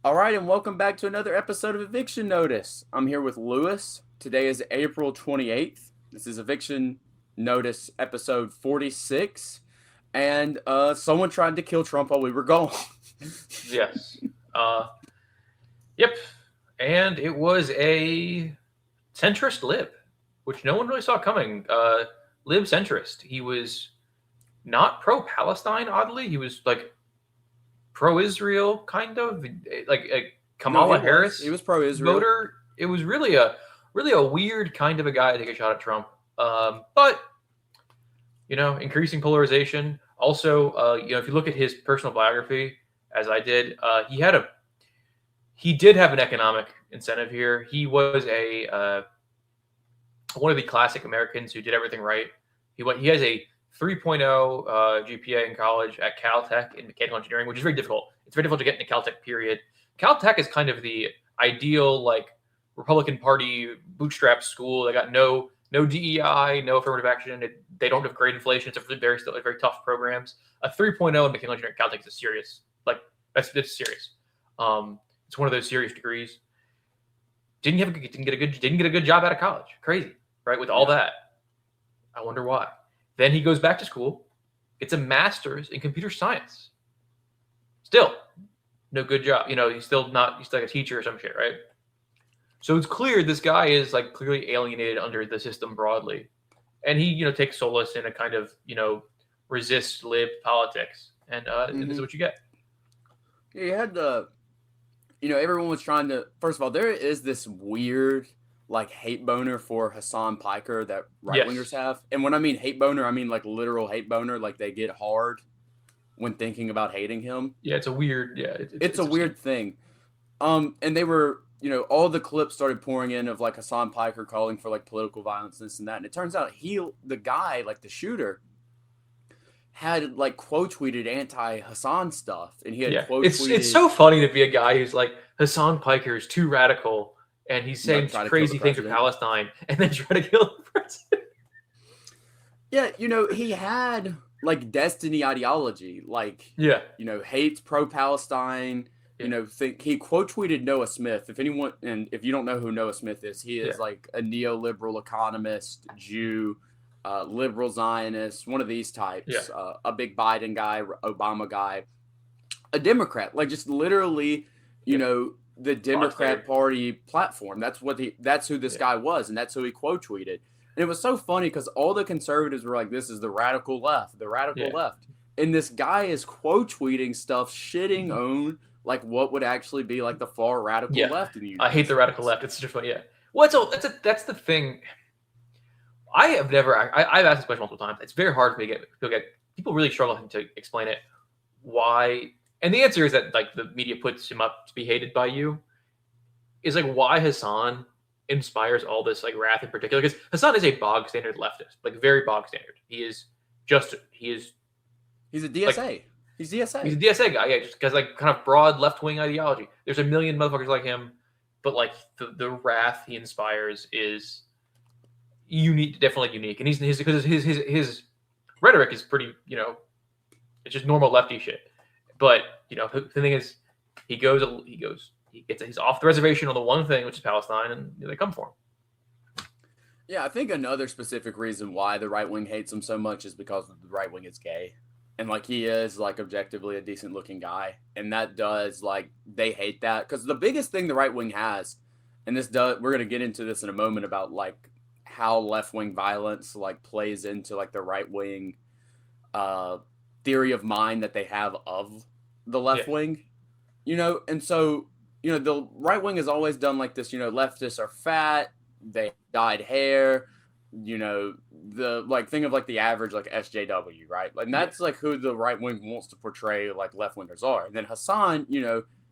All right, and welcome back to another episode of Eviction Notice. I'm here with Lewis. Today is April 28th. This is Eviction Notice episode 46. And someone tried to kill Trump while we were gone. Yes. Uh, yep. And it was a centrist lib, which no one really saw coming. Lib centrist. He was not pro-Palestine. Oddly, he was like pro-Israel, kind of like a No, he Kamala was. He Harris was pro-Israel. voter. It was really a weird kind of a guy to take a shot at Trump. But increasing polarization. Also, if you look at his personal biography, as I did, he did have an economic incentive here. He was a one of the classic Americans who did everything right. He has a 3.0 GPA in college at Caltech in mechanical engineering, which is very difficult. It's very difficult to get into Caltech. Period. Caltech is kind of the ideal Republican Party bootstrap school. They got no DEI, no affirmative action. They don't have great inflation. It's very tough programs. A 3.0 in mechanical engineering at Caltech is a serious that's serious. It's one of those serious degrees. Didn't get a good job out of college. Crazy, right? With all that, I wonder why. Then he goes back to school, gets a master's in computer science. Still, no good job. He's still like a teacher or some shit, right? So it's clear this guy is clearly alienated under the system broadly, and he takes solace in a kind of resist lib politics, and this is what you get. Yeah, you had everyone was trying to. First of all, there is this weird hate boner for Hassan Piker that right wingers have, and when I mean hate boner, I mean literal hate boner. Like they get hard when thinking about hating him. Yeah, it's a weird. Yeah, it's a weird thing. And they were, all the clips started pouring in of Hassan Piker calling for political violence, this and that, and it turns out the guy, the shooter, had quote tweeted anti Hassan stuff, and he had quote tweeted. It's so funny to be a guy who's like Hassan Piker is too radical, and he's saying crazy things for Palestine, and then try to kill the president. Yeah, he had destiny ideology, hates pro-Palestine. He quote tweeted Noah Smith. If you don't know who Noah Smith is, he is a neoliberal economist, Jew, liberal Zionist, one of these types, a big Biden guy, Obama guy, a Democrat, just literally, the Democrat Party platform. That's who this guy was, and that's who he quote tweeted. And it was so funny because all the conservatives were like, this is the radical left, left. And this guy is quote tweeting stuff, shitting on what would actually be the far radical left in the United I hate the radical left. It's just funny. Yeah. Well, that's the thing. I've asked this question multiple times. It's very hard for me to get people really struggle to explain it. Why? And the answer is that the media puts him up to be hated by you. Is why Hassan inspires all this wrath in particular, because Hassan is a bog standard leftist, very bog standard. He's a DSA. He's DSA. He's a DSA guy, yeah, just because kind of broad left wing ideology. There's a million motherfuckers like him, but the wrath he inspires is unique, definitely unique. And his rhetoric is pretty, it's just normal lefty shit. But the thing is, he's off the reservation on the one thing, which is Palestine, and they come for him. Yeah, I think another specific reason why the right wing hates him so much is because the right wing is gay. And he is objectively a decent looking guy, and that does they hate that, because the biggest thing the right wing has, and we're gonna get into this in a moment about how left wing violence plays into the right wing theory of mind that they have of the left wing, and so the right wing has always done this, leftists are fat, they dyed hair. The thing of the average SJW, right? And that's who the right wing wants to portray left wingers are. And then Hassan,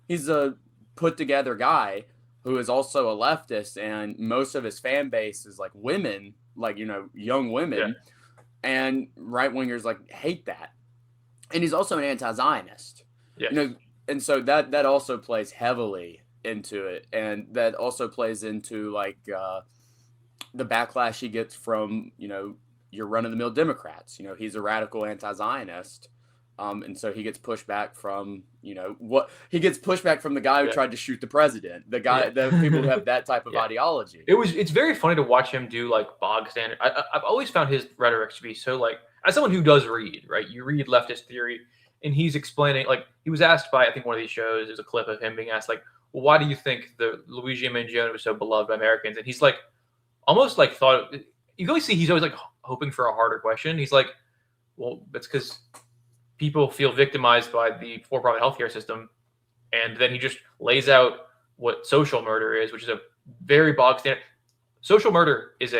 he's a put together guy who is also a leftist, and most of his fan base is women, young women, and right wingers hate that. And he's also an anti-Zionist, and so that also plays heavily into it, and that also plays into the backlash he gets from, your run-of-the-mill Democrats. He's a radical anti-Zionist. And so he gets pushed back from, he gets pushed back from the guy who tried to shoot the president, the people who have that type of ideology. It's very funny to watch him do like bog standard. I've always found his rhetoric to be so like, as someone who does read, right? You read leftist theory, and he's explaining, like, he was asked by, I think one of these shows, there's a clip of him being asked, like, well, why do you think the Luigi Mangione was so beloved by Americans? And he's like, almost like thought, you can always see he's always like hoping for a harder question. He's like, well, that's because people feel victimized by the for-profit healthcare system. And then he just lays out what social murder is, which is a very bog standard. Social murder is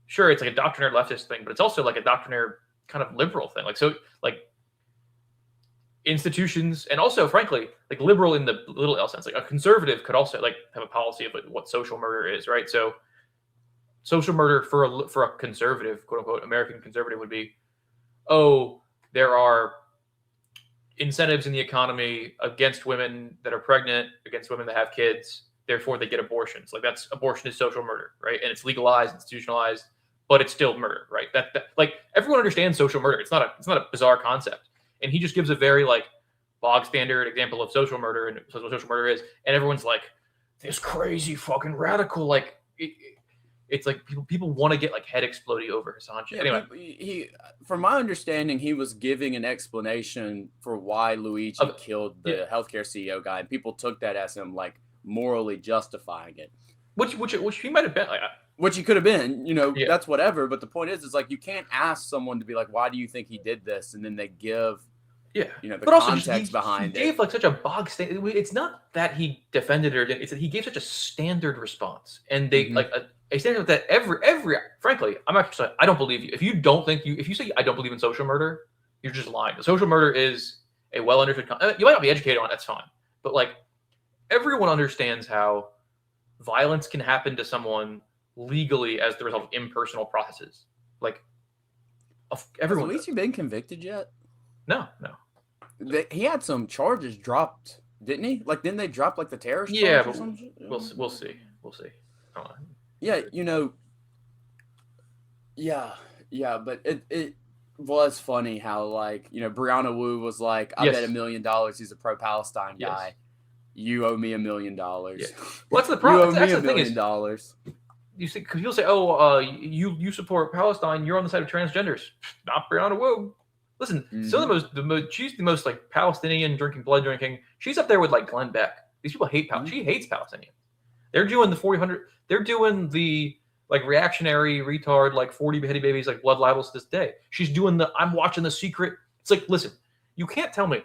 sure, it's like a doctrinaire leftist thing, but it's also like a doctrinaire kind of liberal thing. Like, so, like, institutions, and also, frankly, like liberal in the little L sense, like a conservative could also like have a policy of like, what social murder is, right? So, social murder for a conservative, quote unquote, American conservative would be, oh, there are incentives in the economy against women that are pregnant, against women that have kids, therefore they get abortions. Like, abortion is social murder, right? And it's legalized, institutionalized, but it's still murder, right? That like everyone understands social murder. It's not a bizarre concept. And he just gives a very like bog standard example of social murder and what social murder is, and everyone's like, this crazy fucking radical, like it's like people want to get like head exploding over Assange. Anyway, he, from my understanding, he was giving an explanation for why Luigi killed the healthcare CEO guy, and people took that as him like morally justifying it, which he might have been, like, which he could have been, that's whatever. But the point is like you can't ask someone to be like, why do you think he did this, and then they give the but also context behind he gave like such a bog standard. It's not that he defended her; it's that he gave such a standard response, and they like a standard that every. Frankly, I'm actually I don't believe you. If you say I don't believe in social murder, you're just lying. The social murder is a well understood. You might not be educated on it. That's fine, but like everyone understands how violence can happen to someone legally as the result of impersonal processes. Like everyone. Has Luigi been convicted yet? No. He had some charges dropped, didn't he? Like, didn't they drop like the terrorist? Yeah, but we'll see. Yeah, Yeah, but it was funny how like Brianna Wu was like, I bet $1 million he's a pro-Palestine guy. You owe me $1 million. Yeah. What's the problem? You owe me $1 million. You see, because people say, "Oh, you support Palestine. You're on the side of transgenders." Not Brianna Wu. Listen, she's the most like Palestinian blood drinking. She's up there with like Glenn Beck. These people hate Palestine. She hates Palestinians. They're doing the 400. They're doing the like reactionary retard like 40 beheaded babies like blood libels to this day. She's doing the I'm watching The Secret. It's like, listen, you can't tell me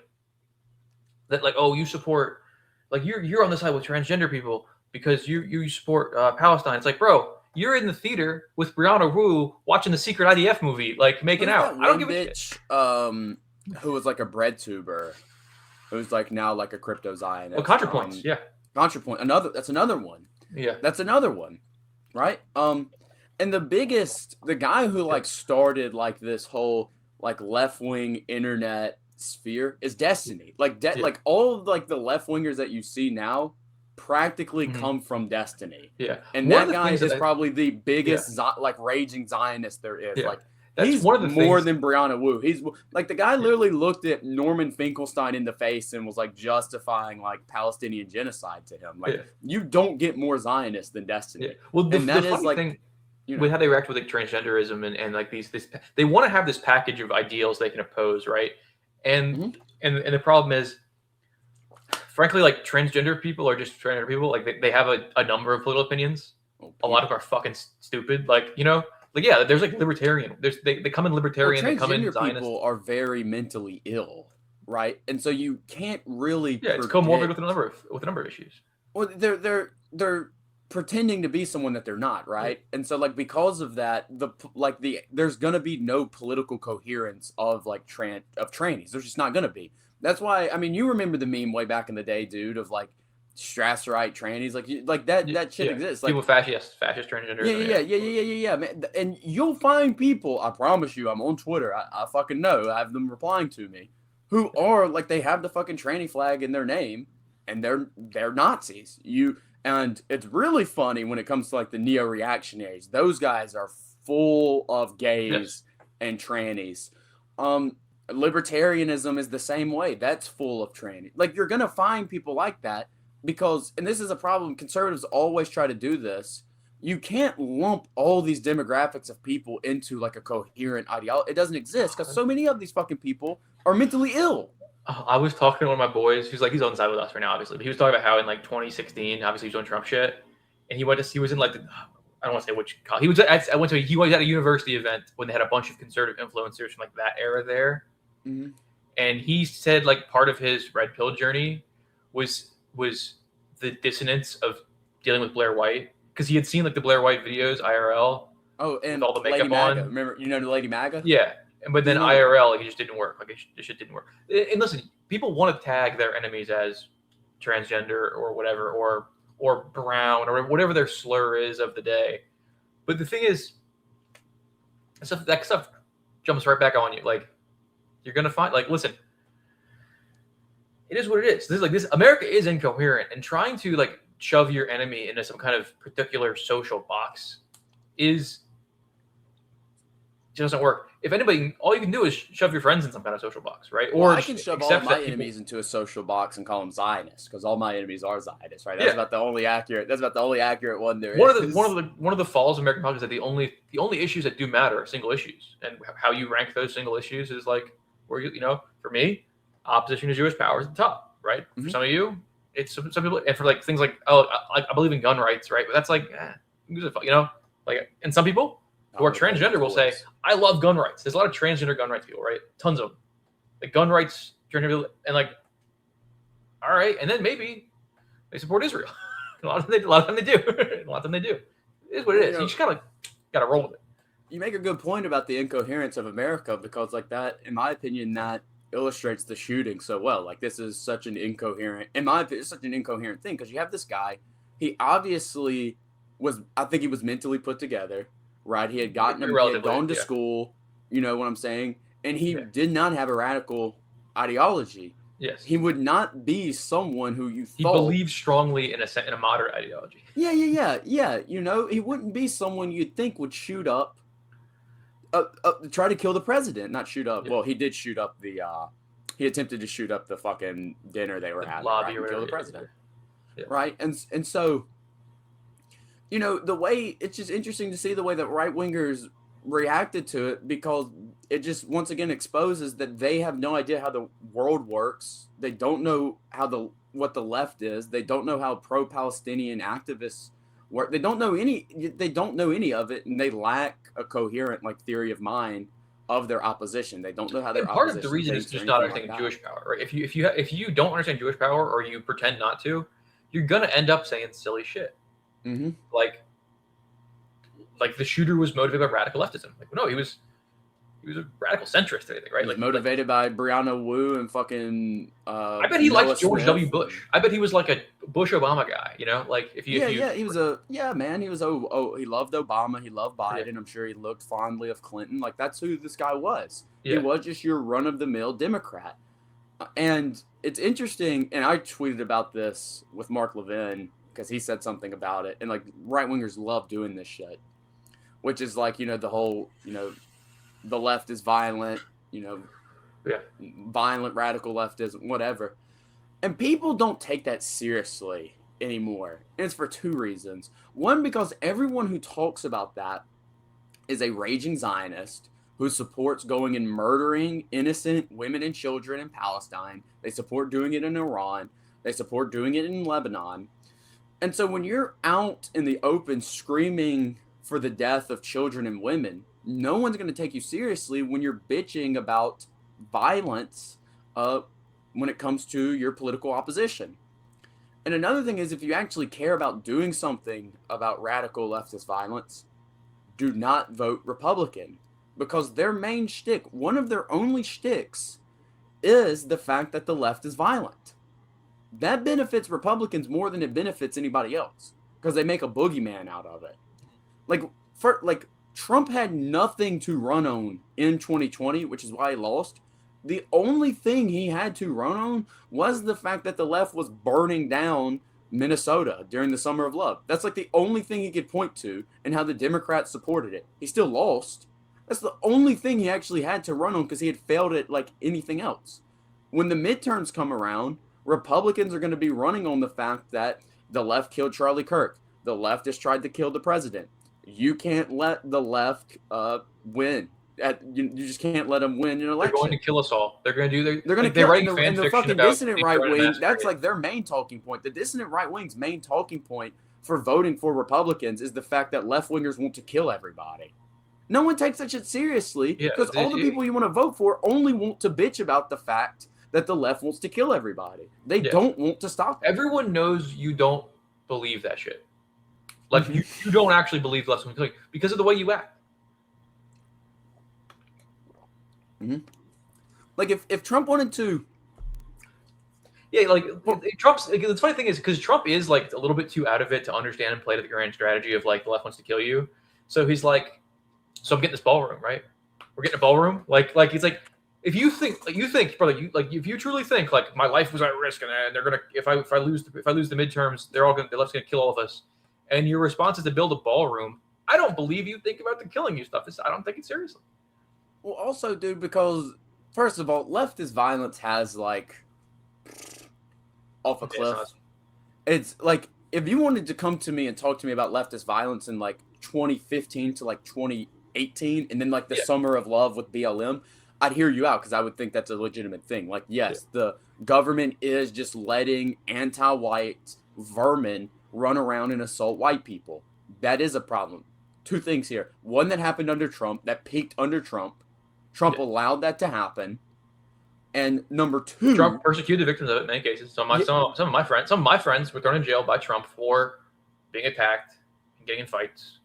that like, oh, you support like you're on the side with transgender people because you support Palestine. It's like, bro, you're in the theater with Brianna Wu watching the secret IDF movie, like making out. I don't give a shit. Who was like a bread tuber, who's like now like a crypto Zionist. Well, ContraPoints, yeah. ContraPoint. That's another one. Yeah. That's another one, right? And the guy who like started like this whole like left wing internet sphere is Destiny. Like like all of like the left wingers that you see now practically come from Destiny. Yeah. And that guy is probably the biggest like raging Zionist there is. Yeah. Like that's he's one of the more things... than Brianna Wu. He's like the guy literally looked at Norman Finkelstein in the face and was like justifying like Palestinian genocide to him. Like you don't get more Zionist than Destiny. Yeah. Well, and that is like thing, with how they react with like transgenderism and like these they want to have this package of ideals they can oppose, right? And the problem is, frankly, like transgender people are just transgender people. Like they have a number of political opinions. A lot of them are fucking stupid. Like like there's like libertarian. They come in libertarian. They come in Zionist. People are very mentally ill, right? And so you can't really it's comorbid with a number of issues. Well, they're pretending to be someone that they're not, right? And so like because of that, there's gonna be no political coherence of like trannies. There's just not gonna be. That's why, I mean, you remember the meme way back in the day, dude, of like Strasserite trannies, like that shit exists. Like people fascist transgender. Yeah, man. And you'll find people, I promise you, I'm on Twitter. I fucking know. I have them replying to me, who are like they have the fucking tranny flag in their name, and they're Nazis. And it's really funny when it comes to like the neo-reactionaries. Those guys are full of gays and trannies. Libertarianism is the same way. That's full of training. Like, you're going to find people like that because, and this is a problem, conservatives always try to do this. You can't lump all these demographics of people into like a coherent ideology. It doesn't exist because so many of these fucking people are mentally ill. I was talking to one of my boys who's like, he's on the side with us right now, obviously, but he was talking about how in like 2016, obviously he's doing Trump shit, and he was in like the, I don't want to say which college. He was at a university event when they had a bunch of conservative influencers from like that era there. Mm-hmm. And he said like part of his red pill journey was the dissonance of dealing with Blair White, because he had seen like the Blair White videos IRL. Oh, and with all the makeup Lady MAGA. on. Remember, the Lady MAGA? Yeah, but then IRL, like, it just didn't work. Like it shit didn't work. And listen, people want to tag their enemies as transgender or whatever, or brown or whatever their slur is of the day. But the thing is, that stuff jumps right back on you. Like, you're gonna find, like, listen, it is what it is. This is like this. America is incoherent, and trying to like shove your enemy into some kind of particular social box doesn't work. If anybody, all you can do is shove your friends in some kind of social box, right? Or I can shove all of my enemies into a social box and call them Zionists, because all my enemies are Zionists, right? That's about the only accurate. That's about the only accurate one there is. One of the falls of American politics is that the only issues that do matter are single issues, and how you rank those single issues is like where for me, opposition to Jewish power is at the top, right? Mm-hmm. For some of you, it's some people, and for like things like I believe in gun rights, right? But that's like like, and some people who are transgender will say, I love gun rights. There's a lot of transgender gun rights people, right? Tons of them. Like gun rights, transgender people, and like, all right. And then maybe they support Israel. a lot of them they do. A lot of them they do. It is what it is. You just got to roll with it. You make a good point about the incoherence of America, because like that, in my opinion, that illustrates the shooting so well. Like, this is such an incoherent, in my opinion, it's such an incoherent thing, because you have this guy, he obviously I think he was mentally put together. Right, he had gone to school, you know what I'm saying, and he did not have a radical ideology. Yes, he would not be someone who you thought. He believes strongly in a moderate ideology. Yeah. You know, he wouldn't be someone you'd think would shoot up, try to kill the president. Not shoot up. Yeah. Well, he did shoot up he attempted to shoot up the fucking dinner they were having, lobby, right, and kill the president. Yeah. Right, and so. You know, the way, it's just interesting to see the way that right-wingers reacted to it, because it just once again exposes that they have no idea how the world works. They don't know what the left is. They don't know how pro-Palestinian activists work. They don't know any of it, and they lack a coherent like theory of mind of their opposition. They don't know how their part of the reason is just not understanding Jewish power, right? If you don't understand Jewish power, or you pretend not to, you're gonna end up saying silly shit. Mm-hmm. Like the shooter was motivated by radical leftism. Like, no, he was a radical centrist or anything, right? Like motivated by Brianna Wu and fucking. I bet he liked George W. Bush. I bet he was like a Bush Obama guy. You know, like he was he loved Obama. He loved Biden. Yeah. I'm sure he looked fondly of Clinton. Like, that's who this guy was. Yeah. He was just your run of the mill Democrat. And it's interesting. And I tweeted about this with Mark Levin, because he said something about it, and like right-wingers love doing this shit, which is like, the whole, the left is violent, violent radical leftism, whatever. And people don't take that seriously anymore. And it's for two reasons. One, because everyone who talks about that is a raging Zionist who supports going and murdering innocent women and children in Palestine. They support doing it in Iran. They support doing it in Lebanon. And so when you're out in the open screaming for the death of children and women, no one's going to take you seriously when you're bitching about violence when it comes to your political opposition. And another thing is, if you actually care about doing something about radical leftist violence, do not vote Republican, because their main shtick, one of their only shticks, is the fact that the left is violent. That benefits Republicans more than it benefits anybody else, because they make a boogeyman out of it. Like Trump had nothing to run on in 2020, which is why he lost. The only thing he had to run on was the fact that the left was burning down Minnesota during the Summer of Love. That's like the only thing he could point to, and how the Democrats supported it. He still lost, That's the only thing he actually had to run on because he had failed at like anything else. When the midterms come around, Republicans are going to be running on the fact that the left killed Charlie Kirk. The left has tried to kill the president. You can't let the left win. You just can't let them win an election. They're going to kill us all. They're going to do their. They're going to they're kill. writing fan And the fiction fucking about dissident being right threatened wing, massacre. that's like their main talking point. The dissident right wing's main talking point for voting for Republicans is the fact that left wingers want to kill everybody. No one takes that shit seriously because all the people you want to vote for only want to bitch about the fact that the left wants to kill everybody. They don't want to stop it. Everyone knows you don't believe that shit. Like, you don't actually believe left wing because of the way you act. Like, if Trump wanted to... Yeah, like, Trump's... Like, the funny thing is, because Trump is, like, a little bit too out of it to understand and play to the grand strategy of, like, the left wants to kill you. So he's like, so I'm getting this ballroom, right? We're getting a ballroom? Like he's like... If you think, brother, if you truly think, like, my life was at risk and they're gonna, if I lose the midterms, the left's gonna kill all of us, and your response is to build a ballroom, I don't believe you think about the killing you stuff. I don't take it seriously. Well, also, dude, because first of all, leftist violence has like off a cliff. It's like if you wanted to come to me and talk to me about leftist violence in like 2015 to like 2018, and then like the summer of love with BLM. I'd hear you out because I would think that's a legitimate thing. Like, yes, the government is just letting anti-white vermin run around and assault white people. That is a problem. Two things here. One that happened under Trump, that peaked under Trump. Trump allowed that to happen. And number two, Trump persecuted victims of it in many cases. Some of my friends were thrown in jail by Trump for being attacked and getting in fights.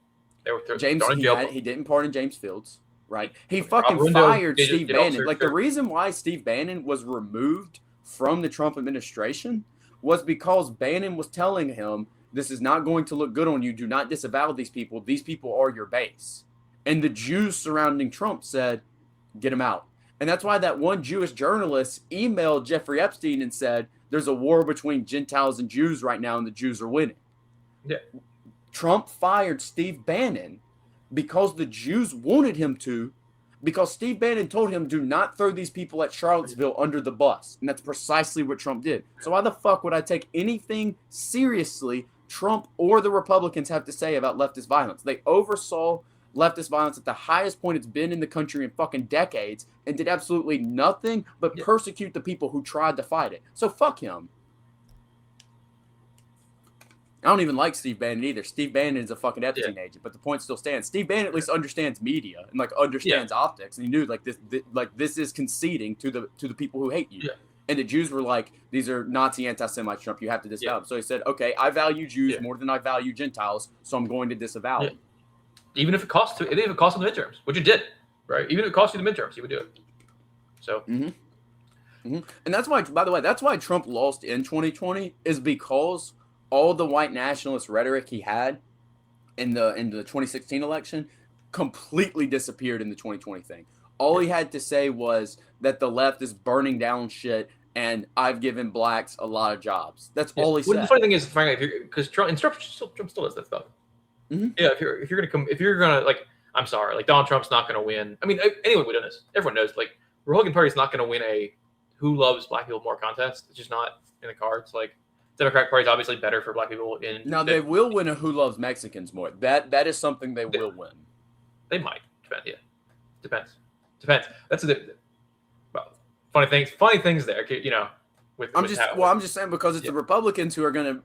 They were thrown in jail. He didn't pardon James Fields. Right. He fucking fired Steve Bannon. Like, the reason why Steve Bannon was removed from the Trump administration was because Bannon was telling him, this is not going to look good on you. Do not disavow these people. These people are your base. And the Jews surrounding Trump said, get him out. And that's why that one Jewish journalist emailed Jeffrey Epstein and said, there's a war between Gentiles and Jews right now, and the Jews are winning. Yeah. Trump fired Steve Bannon because the Jews wanted him to, because Steve Bannon told him, do not throw these people at Charlottesville under the bus. And that's precisely what Trump did. So why the fuck would I take anything seriously Trump or the Republicans have to say about leftist violence? They oversaw leftist violence at the highest point it's been in the country in fucking decades and did absolutely nothing but persecute the people who tried to fight it. So fuck him. I don't even like Steve Bannon either. Steve Bannon is a fucking Epstein agent, but the point still stands. Steve Bannon at least understands media and like understands optics, and he knew like this is conceding to the people who hate you. Yeah. And the Jews were like, these are Nazi anti-Semites, Trump. You have to disavow them. So he said, okay, I value Jews more than I value Gentiles, so I'm going to disavow them. Even if it costs him the midterms, which it did, right? Even if it cost you the midterms, he would do it. So. And that's why, by the way, that's why Trump lost in 2020 is because all the white nationalist rhetoric he had in the 2016 election completely disappeared in the 2020 thing. All he had to say was that the left is burning down shit and I've given blacks a lot of jobs. That's all he said. The funny thing is, frankly, because Trump still does that stuff. Yeah, if you're gonna like, I'm sorry, like Donald Trump's not gonna win. I mean, anyone would do this. Everyone knows, like, Republican Party's not gonna win a who loves black people more contest. It's just not in the cards. Like, Democratic Party is obviously better for black people. Now they will win a who loves Mexicans more. That is something they will win. They might. Depends. That's well, funny things there. You know, I'm just saying because it's the Republicans who are going to.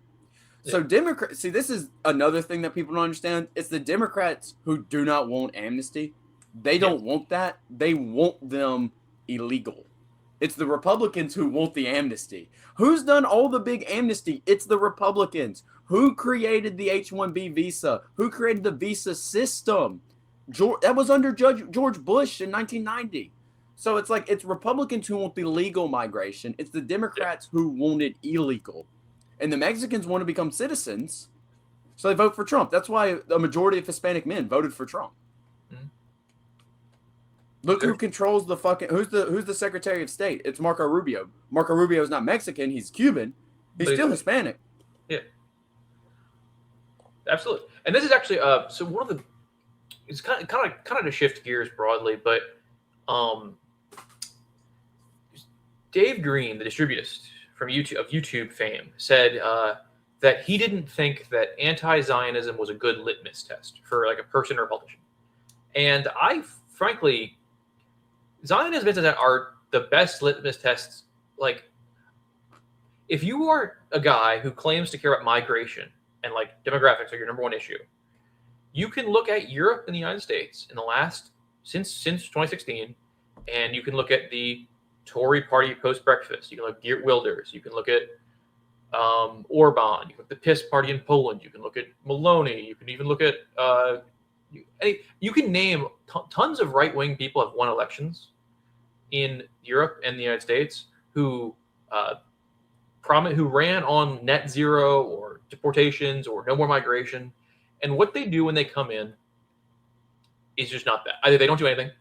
So Democrats. See, this is another thing that people don't understand. It's the Democrats who do not want amnesty. They don't want that. They want them illegal. It's the Republicans who want the amnesty. Who's done all the big amnesty? It's the Republicans. Who created the H-1B visa? Who created the visa system? That was under George Bush in 1990. So it's like it's Republicans who want the legal migration. It's the Democrats who want it illegal. And the Mexicans want to become citizens, so they vote for Trump. That's why a majority of Hispanic men voted for Trump. Look who controls the fucking who's the Secretary of State? It's Marco Rubio. Marco Rubio is not Mexican, he's Cuban. He's still Hispanic. Yeah. Absolutely. And this is actually so one of the it's kind of to shift gears broadly, but um, Dave Green, the distributist from YouTube fame, said that he didn't think that anti-Zionism was a good litmus test for like a person or a politician. And I frankly, Zionism are the best litmus tests. Like, if you are a guy who claims to care about migration and like demographics are your number one issue, you can look at Europe and the United States in the last since 2016, and you can look at the Tory party post-breakfast. You can look at Geert Wilders. You can look at Orban. You can look at the PiS party in Poland. You can look at Maloney. You can even look at you can name tons of right-wing people have won elections in Europe and the United States who who ran on net zero or deportations or no more migration. And what they do when they come in is just not that. Either they don't do anything.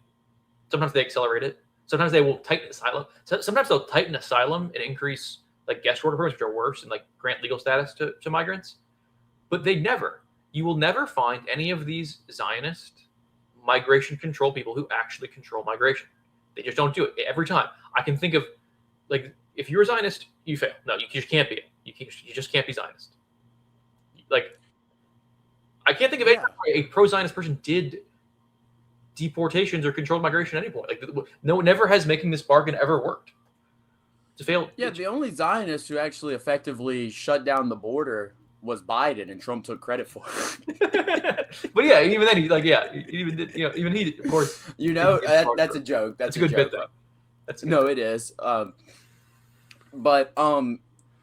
Sometimes they accelerate it. Sometimes they will tighten asylum. Sometimes they'll tighten asylum and increase like guest worker programs, which are worse, and like grant legal status to migrants. But you will never find any of these Zionist migration control people who actually control migration. They just don't do it every time. I can think of like, if you're a Zionist, you fail. No, you just can't be it. You just can't be Zionist. Like, I can't think of a pro-Zionist person did deportations or controlled migration at any point. Like, never has making this bargain ever worked. It's a failed. Yeah, the only Zionist who actually effectively shut down the border was Biden, and Trump took credit for it. But yeah, even then, even he, of course. That's a joke. That's a good bit, though. It is.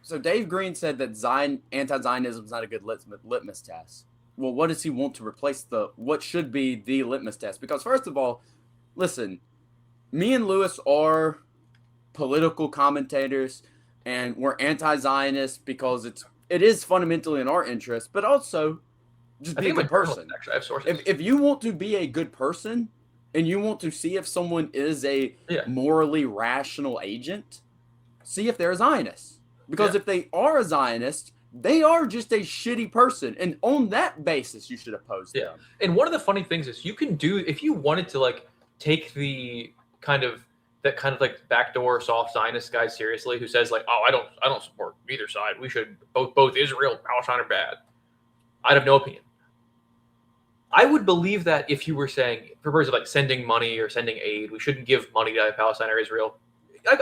So Dave Green said that anti-Zionism is not a good litmus test. Well, what does he want to replace what should be the litmus test? Because first of all, listen, me and Lewis are political commentators, and we're anti-Zionist because it is fundamentally in our interest, but also just be a good person. Actually, I have sources. If you want to be a good person and you want to see if someone is a morally rational agent, see if they're a Zionist. Because if they are a Zionist, they are just a shitty person. And on that basis, you should oppose them. And one of the funny things is you can do, if you wanted to like take that kind of like backdoor soft Zionist guy seriously, who says like, oh, I don't support either side. We should both Israel and Palestine are bad. I'd have no opinion. I would believe that if you were saying, for purposes of like sending money or sending aid, we shouldn't give money to Palestine or Israel.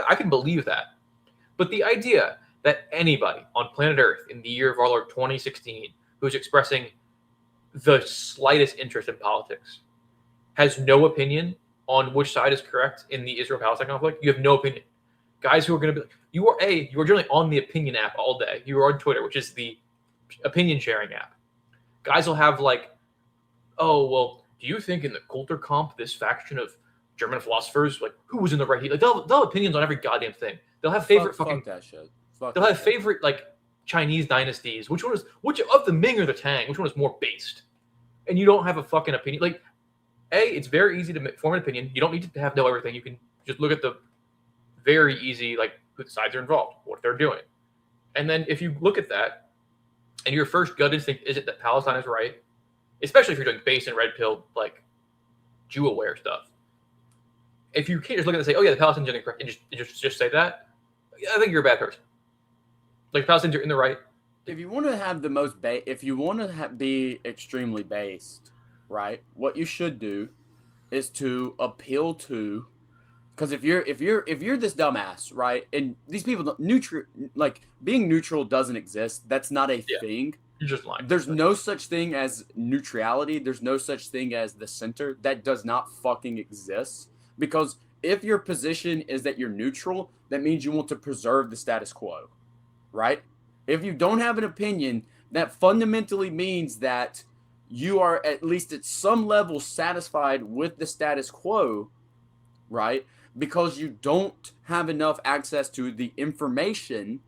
I can believe that. But the idea that anybody on planet Earth in the year of our Lord 2016 who's expressing the slightest interest in politics has no opinion on which side is correct in the Israel-Palestine conflict, you have no opinion. Guys who are going to be, you are generally on the opinion app all day. You are on Twitter, which is the opinion sharing app. Guys will have like, oh, well, do you think in the Kulturkampf, this faction of German philosophers, like who was in the right? Like they'll have opinions on every goddamn thing. They'll have favorite fuck that shit. They'll have favorite like Chinese dynasties. Which of the Ming or the Tang? Which one is more based? And you don't have a fucking opinion. Like, it's very easy to form an opinion. You don't need to know everything. You can just look at the very easy, like who sides are involved, what they're doing, and then if you look at that, and your first gut instinct is it that Palestine is right, especially if you're doing base and red pill like Jew aware stuff. If you can't just look at it and say, oh yeah, the Palestinians are correct, and just say that, I think you're a bad person. Like, Palestinians are in the right. If you want to have the most if you want to be extremely based, right? What you should do is to appeal to, because if you're this dumbass, right? And these people being neutral doesn't exist. That's not a thing. You're just lying. There's no such thing as neutrality. There's no such thing as the center. That does not fucking exist. Because if your position is that you're neutral, that means you want to preserve the status quo, right? If you don't have an opinion, that fundamentally means that you are at least at some level satisfied with the status quo, right? Because you don't have enough access to the information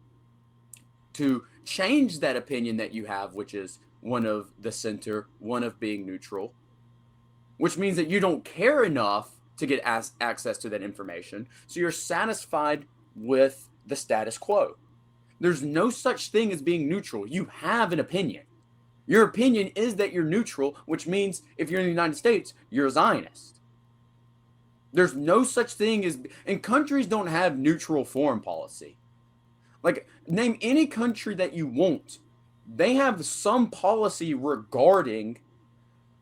to change that opinion that you have, which is one of the center, one of being neutral, which means that you don't care enough to get access to that information. So you're satisfied with the status quo. There's no such thing as being neutral. You have an opinion. Your opinion is that you're neutral, which means if you're in the United States, you're a Zionist. There's no such thing as, and countries don't have neutral foreign policy. Like, name any country that you want. They have some policy regarding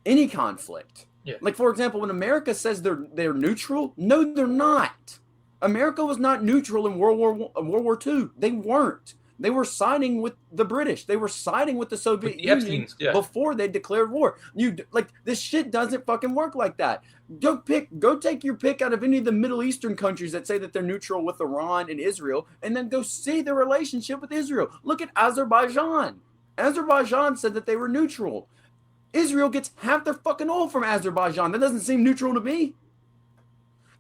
any conflict. Yeah. Like, for example, when America says they're neutral, no, they're not. America was not neutral in World War II. They weren't. They were siding with the British. They were siding with the Soviet Union before they declared war. This shit doesn't fucking work like that. Go take your pick out of any of the Middle Eastern countries that say that they're neutral with Iran and Israel, and then go see the relationship with Israel. Look at Azerbaijan. Azerbaijan said that they were neutral. Israel gets half their fucking oil from Azerbaijan. That doesn't seem neutral to me.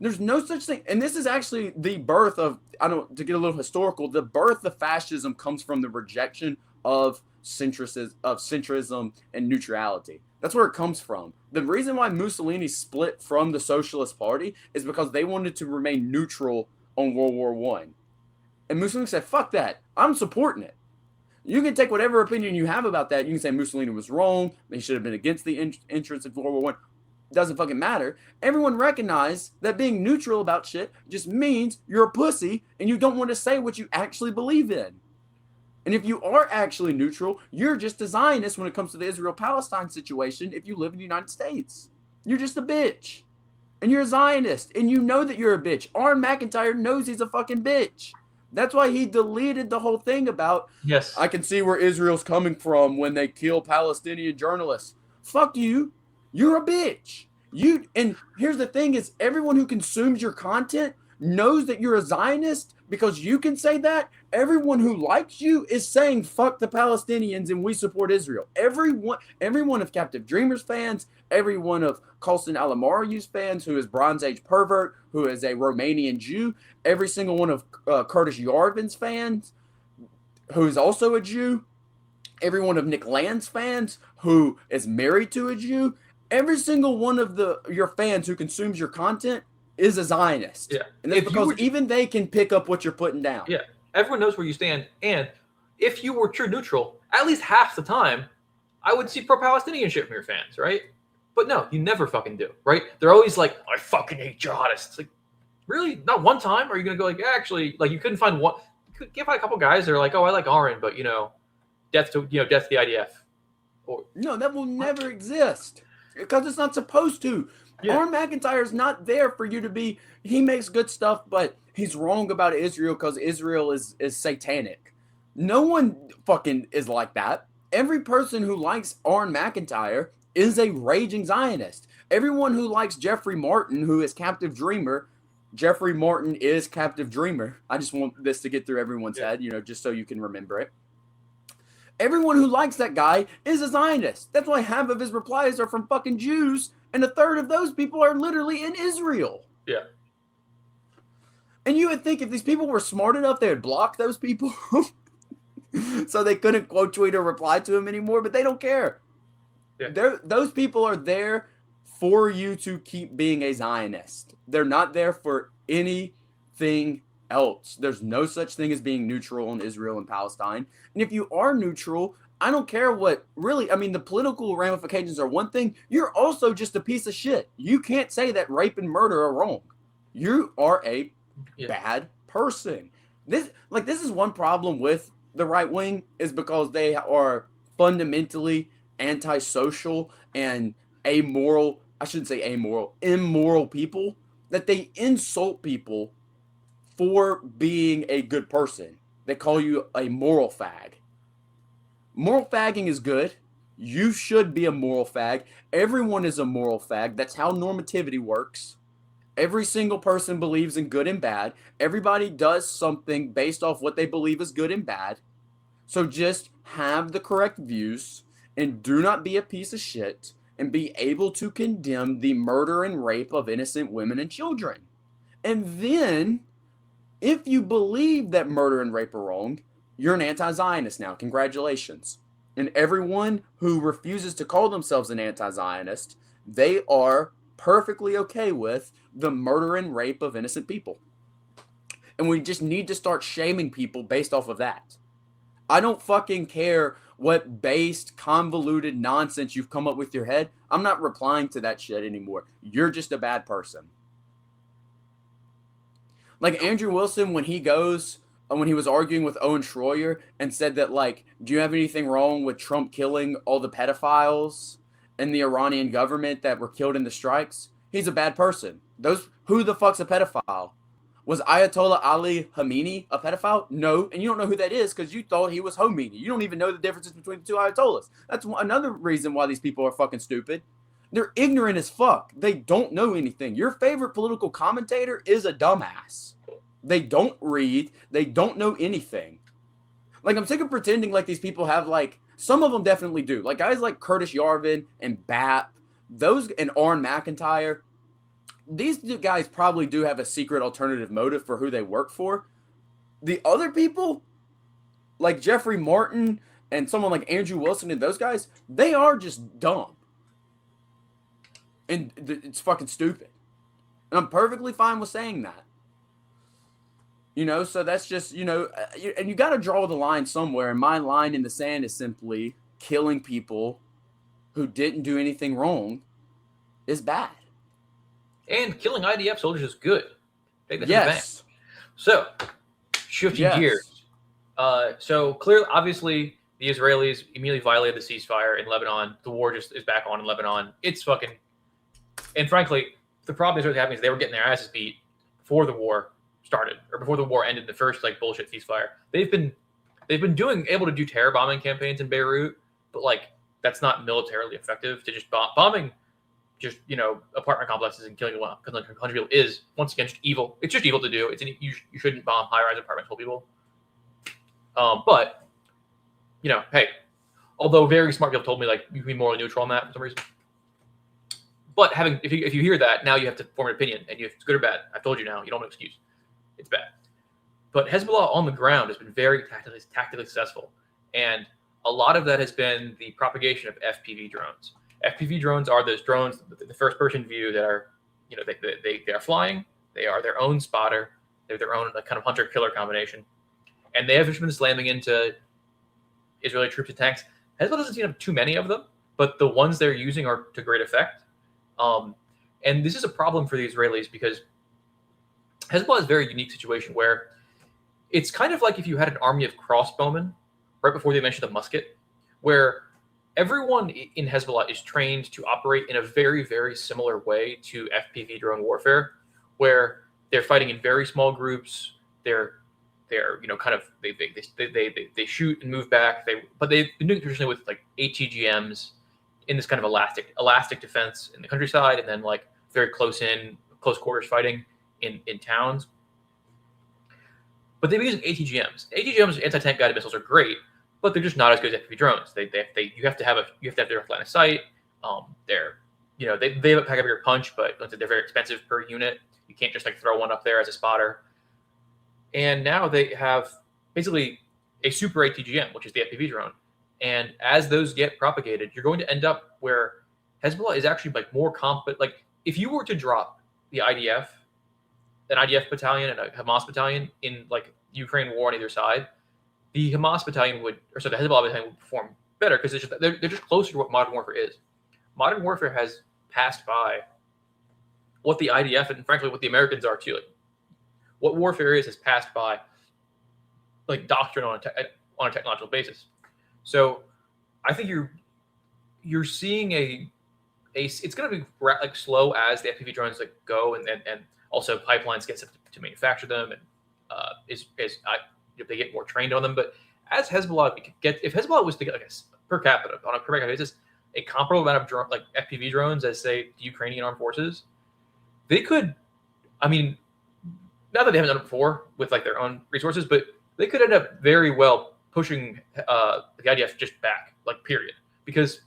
There's no such thing. And this is actually the birth of, to get a little historical, the birth of fascism comes from the rejection of centrism and neutrality. That's where it comes from. The reason why Mussolini split from the Socialist Party is because they wanted to remain neutral on World War I. And Mussolini said, fuck that. I'm supporting it. You can take whatever opinion you have about that. You can say Mussolini was wrong. He should have been against the entrance of World War I. Doesn't fucking matter. Everyone recognized that being neutral about shit just means you're a pussy and you don't want to say what you actually believe in. And if you are actually neutral, you're just a Zionist when it comes to the Israel-Palestine situation if you live in the United States. You're just a bitch. And you're a Zionist. And you know that you're a bitch. Arn McIntyre knows he's a fucking bitch. That's why he deleted the whole thing about, yes, I can see where Israel's coming from when they kill Palestinian journalists. Fuck you. You're a bitch. And here's the thing is, everyone who consumes your content knows that you're a Zionist because you can say that. Everyone who likes you is saying fuck the Palestinians and we support Israel. Everyone of Captive Dreamers fans, every one of Colston Alamariu's fans who is Bronze Age pervert, who is a Romanian Jew, every single one of Curtis Yarvin's fans, who is also a Jew, every one of Nick Land's fans who is married to a Jew, every single one of your fans who consumes your content is a Zionist. Yeah. And that's because even they can pick up what you're putting down. Yeah. Everyone knows where you stand. And if you were true neutral, at least half the time, I would see pro-Palestinian shit from your fans, right? But no, you never fucking do, right? They're always like, I fucking hate jihadists. Like, really? Not one time? Are you going to go like, actually, like you couldn't find one? You could find a couple guys that are like, oh, I like Aaron, but death to the IDF. No, that will never exist. Because it's not supposed to. Yeah. Arn McIntyre is not there for you to be. He makes good stuff, but he's wrong about Israel because Israel is satanic. No one fucking is like that. Every person who likes Arn McIntyre is a raging Zionist. Everyone who likes Jeffrey Martin, who is Captive Dreamer, Jeffrey Martin is Captive Dreamer. I just want this to get through everyone's head, just so you can remember it. Everyone who likes that guy is a Zionist. That's why half of his replies are from fucking Jews, and a third of those people are literally in Israel. Yeah. And you would think if these people were smart enough, they would block those people so they couldn't quote tweet or reply to him anymore, but they don't care. Yeah. Those people are there for you to keep being a Zionist. They're not there for anything else. There's no such thing as being neutral in Israel and Palestine. And if you are neutral, I don't care what the political ramifications are one thing. You're also just a piece of shit. You can't say that rape and murder are wrong. You are a bad person. This is one problem with the right wing is because they are fundamentally antisocial and amoral. I shouldn't say amoral, immoral people, that they insult people for being a good person. They call you a moral fag. Moral fagging is good. You should be a moral fag. Everyone is a moral fag. That's how normativity works. Every single person believes in good and bad. Everybody does something based off what they believe is good and bad. So just have the correct views and do not be a piece of shit and be able to condemn the murder and rape of innocent women and children. And then, if you believe that murder and rape are wrong, you're an anti-Zionist now. Congratulations. And everyone who refuses to call themselves an anti-Zionist, they are perfectly okay with the murder and rape of innocent people. And we just need to start shaming people based off of that. I don't fucking care what based, convoluted nonsense you've come up with your head. I'm not replying to that shit anymore. You're just a bad person. Like Andrew Wilson, when he was arguing with Owen Schroyer and said that, like, do you have anything wrong with Trump killing all the pedophiles in the Iranian government that were killed in the strikes? He's a bad person. Who the fuck's a pedophile? Was Ayatollah Ali Khamenei a pedophile? No, and you don't know who that is because you thought he was Khomeini. You don't even know the differences between the two Ayatollahs. That's another reason why these people are fucking stupid. They're ignorant as fuck. They don't know anything. Your favorite political commentator is a dumbass. They don't read. They don't know anything. Like, I'm sick of pretending like these people have, like, some of them definitely do. Like, guys like Curtis Yarvin and Bap, and Arn McIntyre, these guys probably do have a secret alternative motive for who they work for. The other people, like Jeffrey Martin and someone like Andrew Wilson and those guys, they are just dumb. And it's fucking stupid. And I'm perfectly fine with saying that. So that's just, and you got to draw the line somewhere. And my line in the sand is simply killing people who didn't do anything wrong is bad. And killing IDF soldiers is good. Take that yes. So, shifting gears. So, clearly, obviously, the Israelis immediately violated the ceasefire in Lebanon. The war just is back on in Lebanon. It's fucking... And frankly, the problem is happening is they were getting their asses beat before the war started, or before the war ended, the first, like, bullshit ceasefire. They've been able to do terror bombing campaigns in Beirut, but, like, that's not militarily effective. To just bombing just, apartment complexes and killing 100 people is, once again, just evil. It's just evil to do. You shouldn't bomb high-rise apartments full of people. But, hey, although very smart people told me, like, you can be morally neutral on that for some reason. But if you hear that, now you have to form an opinion, and it's good or bad. I've told you now. You don't have an excuse. It's bad. But Hezbollah on the ground has been very tactically successful, and a lot of that has been the propagation of FPV drones. FPV drones are those drones, the first-person view that are, they are flying. They are their own spotter. They're their own kind of hunter-killer combination, and they have just been slamming into Israeli troops and tanks. Hezbollah doesn't seem to have too many of them, but the ones they're using are to great effect. And this is a problem for the Israelis because Hezbollah is a very unique situation where it's kind of like if you had an army of crossbowmen right before they mentioned the musket, where everyone in Hezbollah is trained to operate in a very, very similar way to FPV drone warfare, where they're fighting in very small groups. They're kind of they shoot and move back. But they've been doing it traditionally with like ATGMs in this kind of elastic defense in the countryside, and then like very close quarters fighting in towns. But they've been using ATGMs. ATGMs, anti-tank guided missiles, are great, but they're just not as good as FPV drones. You have to have direct line of sight. They have a pack a bigger punch, but they're very expensive per unit. You can't just like throw one up there as a spotter. And now they have basically a super ATGM, which is the FPV drone. And as those get propagated, you're going to end up where Hezbollah is actually like more competent. Like if you were to drop an IDF battalion and a Hamas battalion in like Ukraine war on either side, the Hamas battalion the Hezbollah battalion would perform better because they're just closer to what modern warfare is. Modern warfare has passed by what the IDF and frankly what the Americans are too. Like, what warfare has passed by like doctrine on a technological basis. So I think you're seeing it's going to be like slow as the FPV drones like go and also pipelines get set to manufacture them and if they get more trained on them. But as Hezbollah if Hezbollah was to get like a per capita basis a comparable amount of like FPV drones as say the Ukrainian armed forces, they could. I mean, not that they haven't done it before with like their own resources, but they could end up very well pushing the IDF just back, like period, because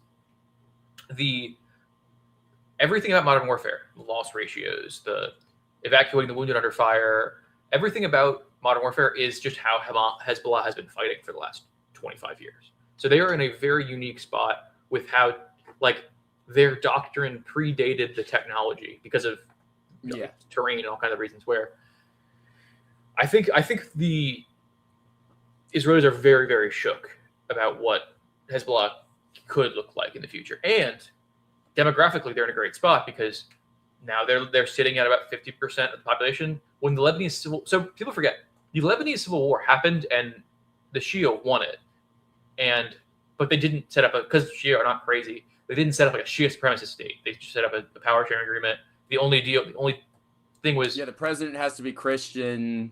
everything about modern warfare, the loss ratios, the evacuating the wounded under fire, everything about modern warfare is just how Hezbollah has been fighting for the last 25 years. So they are in a very unique spot with how like their doctrine predated the technology because of terrain and all kinds of reasons. Where I think Israelis are very, very shook about what Hezbollah could look like in the future. And demographically, they're in a great spot because now they're sitting at about 50% of the population. When the Lebanese so people forget the Lebanese civil war happened and the Shia won it, but they didn't set up because Shia are not crazy. They didn't set up like a Shia supremacist state. They just set up a power sharing agreement. The only thing was the president has to be Christian.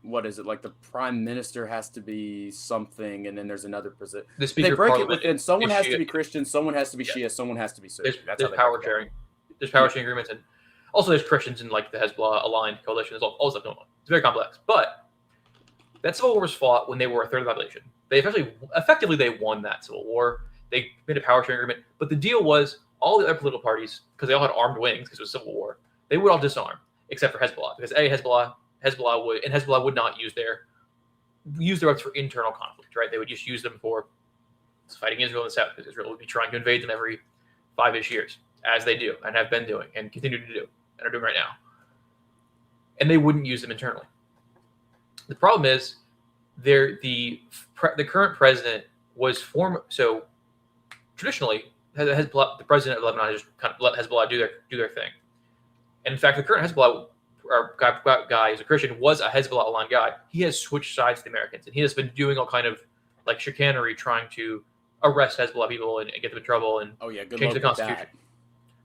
What is it, like the prime minister has to be something, and then there's another president. The speaker they break of it within. Someone has Shia. to be Christian, someone has to be Shia, someone has to be Sunni. There's power sharing. There's power sharing agreements, and also there's Christians in like the Hezbollah aligned coalition. There's all stuff going on. It's very complex. But that civil war was fought when they were a third of the population. They effectively they won that civil war. They made a power sharing agreement, but the deal was all the other political parties, because they all had armed wings because it was a civil war, they would all disarm except for Hezbollah, because Hezbollah would not use their weapons for internal conflict, right? They would just use them for fighting Israel in the south, because Israel would be trying to invade them every 5-ish years, as they do and have been doing and continue to do and are doing right now. And they wouldn't use them internally. The problem is the current president was so traditionally the president of Lebanon just kind of let Hezbollah do their thing. And in fact, the current Hezbollah guy who's a Christian was a Hezbollah aligned guy. He has switched sides to the Americans, and he has been doing all kind of like chicanery, trying to arrest Hezbollah people and get them in trouble and change the constitution.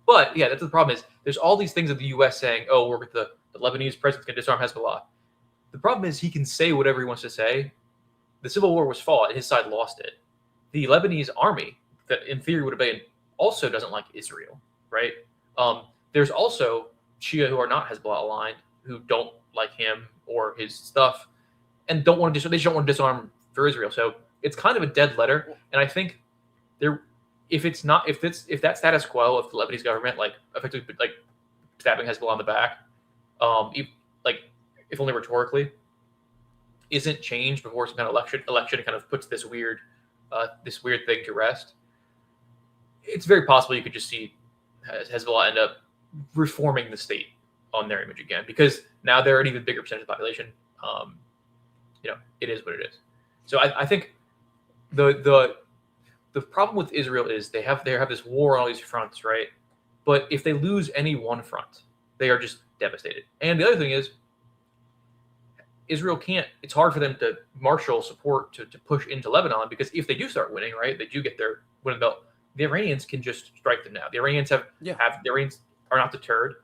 But yeah, that's the problem is there's all these things of the U.S. saying, "Oh, we're with the Lebanese president's going to disarm Hezbollah." The problem is he can say whatever he wants to say. The civil war was fought, and his side lost it. The Lebanese army, that in theory would have been, also doesn't like Israel, right? There's also Shia who are not Hezbollah aligned, who don't like him or his stuff, and don't want to. They just don't want to disarm for Israel. So it's kind of a dead letter. And I think if that status quo of the Lebanese government, like effectively like stabbing Hezbollah on the back, if only rhetorically, isn't changed before some kind of election kind of puts this weird thing to rest, it's very possible you could just see Hezbollah end up reforming the state on their image again, because now they're an even bigger percentage of the population. It is what it is. So I think the problem with Israel is they have this war on all these fronts, right? But if they lose any one front, they are just devastated. And the other thing is, Israel it's hard for them to marshal support to push into Lebanon, because if they do start winning, right, they do get their winning belt, the Iranians can just strike them now. The Iranians the Iranians are not deterred.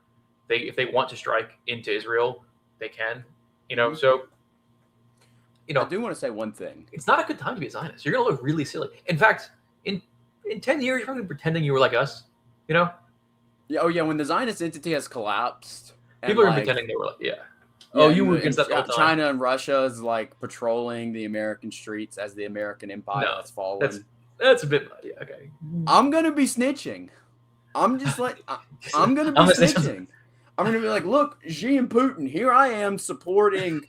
If they want to strike into Israel, they can, so, I do want to say one thing. It's not a good time to be a Zionist. You're going to look really silly. In fact, in 10 years, you're probably pretending you were like us, Yeah, when the Zionist entity has collapsed. People are pretending they were like, you were against that all the time. China and Russia is like patrolling the American streets as the American empire has fallen. That's a bit okay. I'm gonna be snitching. I'm just like I'm gonna be snitching. I'm gonna be like, look, Xi and Putin, here I am supporting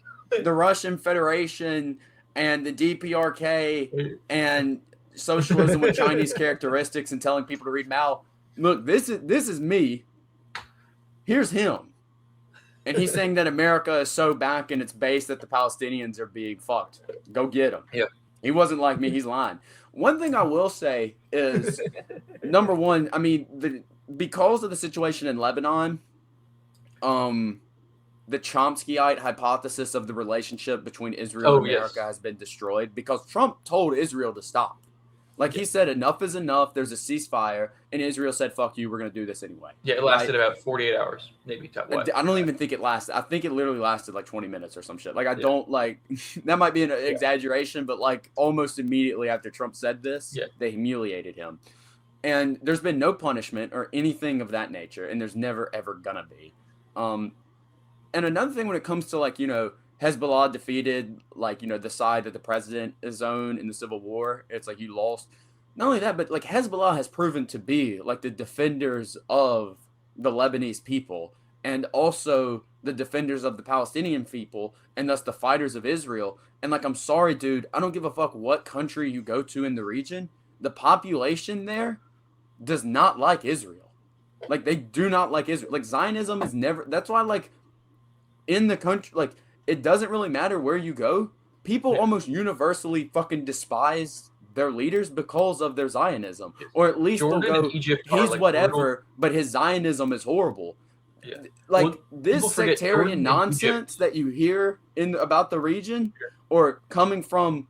the Russian Federation and the DPRK and socialism with Chinese characteristics and telling people to read Mao. Look, this is me. Here's him. And he's saying that America is so back in its base that the Palestinians are being fucked. Go get him. Yeah. He wasn't like me. He's lying. One thing I will say is, number one, I mean, because of the situation in Lebanon, the Chomskyite hypothesis of the relationship between Israel and America has been destroyed, because Trump told Israel to stop. Like, he said, enough is enough. There's a ceasefire. And Israel said, fuck you. We're going to do this anyway. Yeah, it lasted about 48 hours, maybe. I don't even think it lasted. I think it literally lasted like 20 minutes or some shit. Like, I don't like – that might be an exaggeration, but like almost immediately after Trump said this, they humiliated him. And there's been no punishment or anything of that nature. And there's never, ever going to be. And another thing when it comes to like, Hezbollah defeated, like, the side that the president is on in the civil war. It's like you lost. Not only that, but like Hezbollah has proven to be like the defenders of the Lebanese people and also the defenders of the Palestinian people and thus the fighters of Israel. And like, I'm sorry, dude, I don't give a fuck what country you go to in the region. The population there does not like Israel. Like, they do not like Israel. Like, Zionism is never – that's why, like, in the country – like, it doesn't really matter where you go. people almost universally fucking despise their leaders because of their Zionism, or at least Jordan they'll go, and Egypt he's are whatever, but his Zionism is horrible. Yeah. Like this sectarian nonsense that you hear about the region, or coming from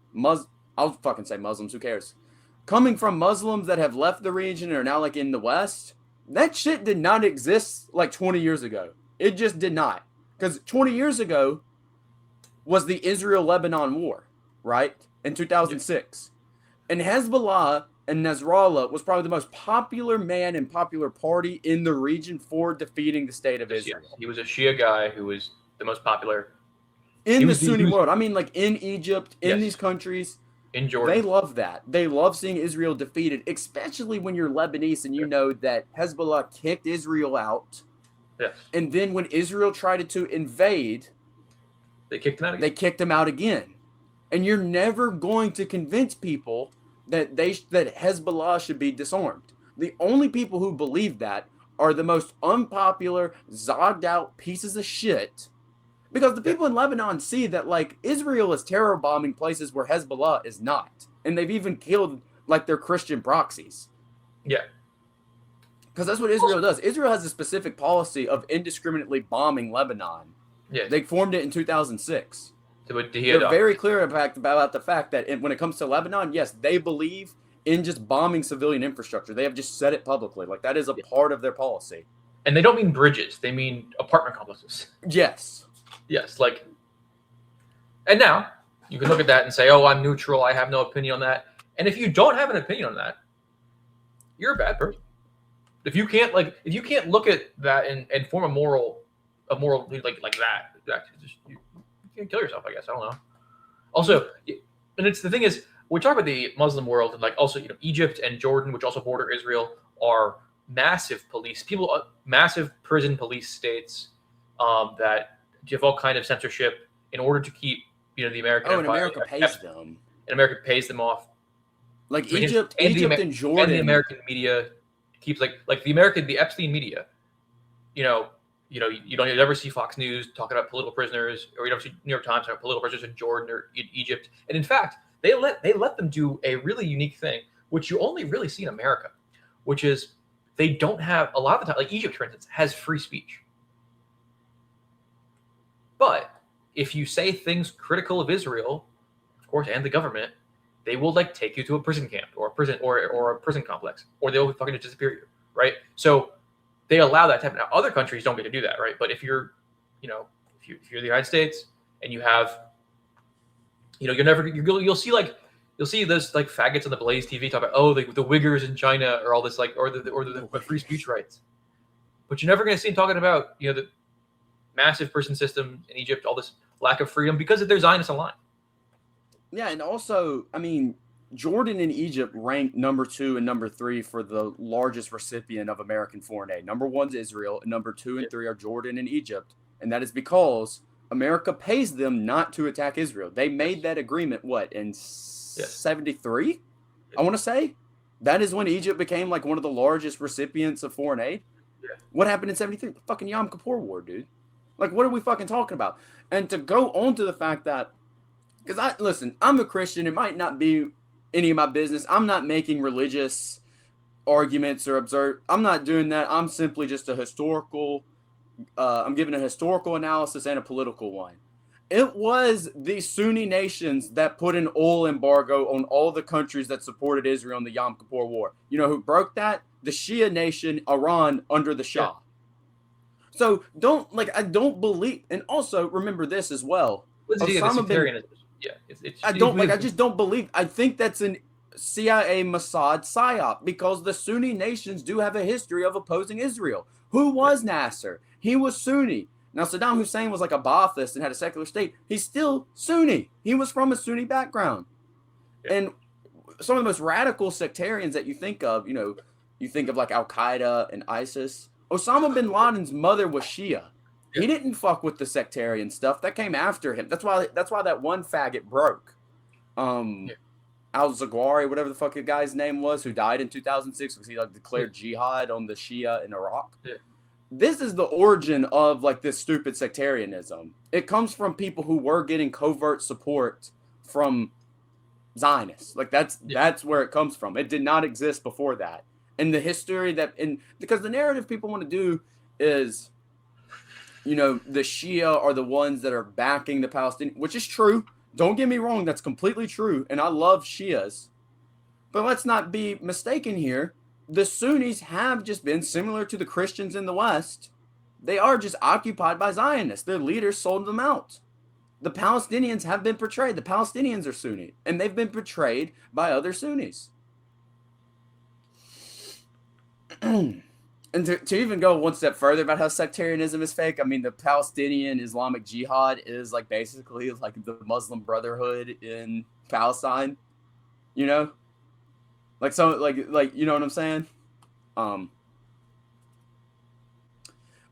I'll fucking say Muslims, who cares? Coming from Muslims that have left the region and are now like in the West, that shit did not exist like 20 years ago. It just did not. Because 20 years ago was the Israel-Lebanon war, right? In 2006. And Hezbollah and Nasrallah was probably the most popular man and popular party in the region for defeating the state of Israel. Yes. He was a Shia guy who was the most popular. In the Sunni world. I mean, like in Egypt, in these countries. In Jordan. They love that. They love seeing Israel defeated, especially when you're Lebanese and you know that Hezbollah kicked Israel out. Yes. And then when Israel tried to invade, they kicked them out again. They kicked them out again. And you're never going to convince people that that Hezbollah should be disarmed. The only people who believe that are the most unpopular, zogged out pieces of shit. Because the people in Lebanon see that like Israel is terror bombing places where Hezbollah is not. And they've even killed like their Christian proxies. Yeah. Because that's what Israel does. Israel has a specific policy of indiscriminately bombing Lebanon. Yeah. They formed it in 2006. They're very clear about the fact that when it comes to Lebanon, yes, they believe in just bombing civilian infrastructure. They have just said it publicly. Like that is a part of their policy. And they don't mean bridges. They mean apartment complexes. Yes. Yes. Like, and now you can look at that and say, oh, I'm neutral. I have no opinion on that. And if you don't have an opinion on that, you're a bad person. If you can't look at that and form a moral like that, you can kill yourself, I guess. I don't know. Also, and it's the thing is, we talk about the Muslim world, and like also, Egypt and Jordan, which also border Israel, are massive massive prison police states that have all kind of censorship in order to keep the American empire. And America pays them. And America pays them off. Like Egypt and Jordan. And the American media keeps the Epstein media. You don't ever see Fox News talking about political prisoners, or you don't see New York Times talking about political prisoners in Jordan or in Egypt. And in fact, they let them do a really unique thing, which you only really see in America, which is they don't have a lot of the time. Like Egypt, for instance, has free speech. But if you say things critical of Israel, of course, and the government, they will take you to a prison camp or a prison or a prison complex, or they'll fucking disappear you, right? So they allow that to happen. Now, other countries don't get to do that, right? But if you're the United States and you have, you'll see those faggots on the Blaze TV talk about the Uyghurs in China or all this or the free speech rights, but you're never going to see them talking about the massive prison system in Egypt, all this lack of freedom because of their Zionist alignment. Yeah, and also, I mean, Jordan and Egypt rank number 2 and number 3 for the largest recipient of American foreign aid. Number 1 is Israel, and number 2 and 3 are Jordan and Egypt. And that is because America pays them not to attack Israel. They made that agreement, in 73? I want to say. That is when Egypt became one of the largest recipients of foreign aid. Yeah. What happened in 73? The fucking Yom Kippur War, dude. What are we fucking talking about? And to go on to the fact that, because I'm a Christian. It might not be any of my business. I'm not making religious arguments or I'm not doing that. I'm simply just a historical. I'm giving a historical analysis and a political one. It was the Sunni nations that put an oil embargo on all the countries that supported Israel in the Yom Kippur War. You know who broke that? The Shia nation, Iran, under the Shah. Yeah. So I don't believe, and also remember this as well. I just don't believe. I think that's an CIA Mossad psyop because the Sunni nations do have a history of opposing Israel. Who was Nasser? He was Sunni. Now Saddam Hussein was a Ba'athist and had a secular state. He's still Sunni. He was from a Sunni background. Yeah. And some of the most radical sectarians that you think of, you think of Al Qaeda and ISIS. Osama bin Laden's mother was Shia. Yeah. He didn't fuck with the sectarian stuff. That came after him. That's why that one faggot broke. Al-Zawahiri, whatever the fuck the guy's name was, who died in 2006 because he declared jihad on the Shia in Iraq. Yeah. This is the origin of this stupid sectarianism. It comes from people who were getting covert support from Zionists. Like that's where it comes from. It did not exist before that. And the history because the narrative people want to do is, you know, the Shia are the ones that are backing the Palestinians, which is true. Don't get me wrong, that's completely true. And I love Shias. But let's not be mistaken here. The Sunnis have just been similar to the Christians in the West. They are just occupied by Zionists. Their leaders sold them out. The Palestinians have been portrayed. The Palestinians are Sunni, and they've been portrayed by other Sunnis. And to even go one step further about how sectarianism is fake, I mean, the Palestinian Islamic Jihad is like basically like the Muslim Brotherhood in Palestine, you know? Like you know what I'm saying?